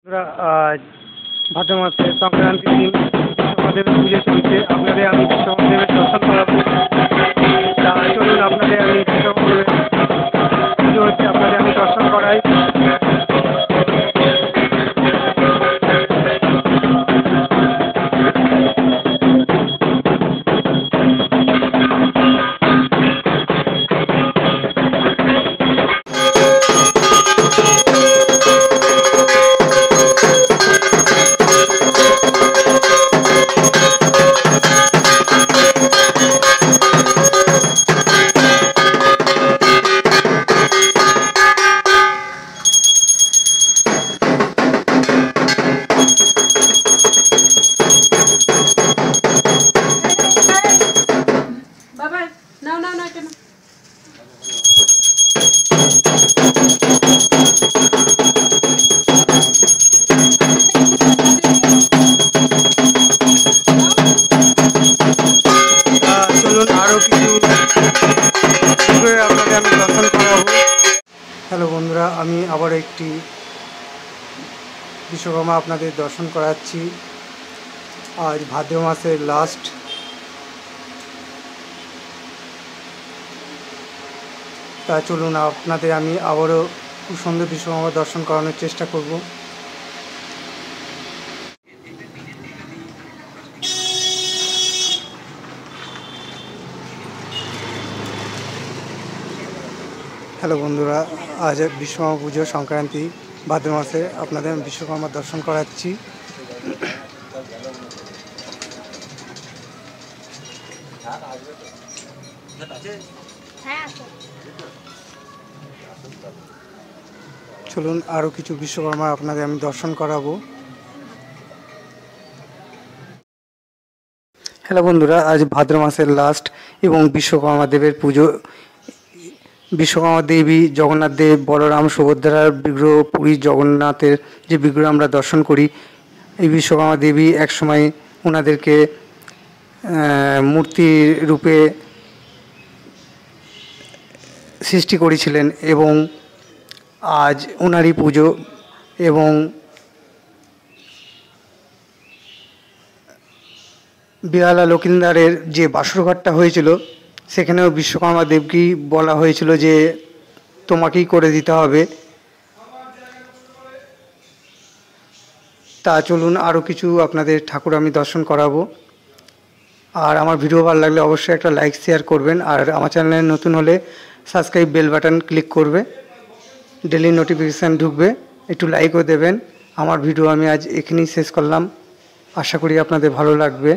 বন্ধুরা, আজ ভাদ্র মাসের সংক্রান্তির দিন বিশ্বকর্মাদেবের পুজো চলছে। আপনাদের আমি বিশ্বকর্মাদেবের দর্শন করাবো। তা চলুন, আপনাদের আমি বিশ্বকর্মাদেবের পুজো হচ্ছে, আপনাদের আমি দর্শন করাই। হ্যালো বন্ধুরা, আমি আবার একটি বিশ্বকর্মা আপনাদের দর্শন করাচ্ছি। আজ ভাদ্র মাসের লাস্ট। তা চলুন, আপনাদের আমি আবারও খুব সুন্দর বিশ্বকর্মা দর্শন করানোর চেষ্টা করব। হ্যালো বন্ধুরা, আজ বিশ্বকর্মা পুজো সংক্রান্তি ভাদ্র মাসে আপনাদের আমি বিশ্বকর্মা দর্শন করাচ্ছি। চলুন, আরও কিছু বিশ্বকর্মা আপনাদের আমি দর্শন করাবো। হ্যালো বন্ধুরা, আজ ভাদ্র মাসের লাস্ট এবং বিশ্বকর্মা দেবের পুজো। বিশ্বকর্মা দেবী, জগন্নাথ দেব, বলরাম, সুভদ্রার বিগ্রহ, পুরী জগন্নাথের যে বিগ্রহ আমরা দর্শন করি, এই বিশ্বকর্মা দেবী একসময় ওনাদেরকে মূর্তি রূপে সৃষ্টি করেছিলেন এবং আজ ওনারই পুজো। এবং বেহালা লক্ষিন্দারের যে বাসরঘরটা হয়েছিল, সেখানেও বিশ্বকর্মা দেবকেই বলা হয়েছিল যে তোমাকেই করে দিতে হবে। তা চলুন, আরও কিছু আপনাদের ঠাকুর আমি দর্শন করাবো। আর আমার ভিডিও ভালো লাগলে অবশ্যই একটা লাইক শেয়ার করবেন। আর আমার চ্যানেলে নতুন হলে সাবস্ক্রাইব বেল বাটন ক্লিক করবে, ডেলি নোটিফিকেশান ঢুকবে, একটু লাইকও দেবেন। আমার ভিডিও আমি আজ এখানেই শেষ করলাম। আশা করি আপনাদের ভালো লাগবে।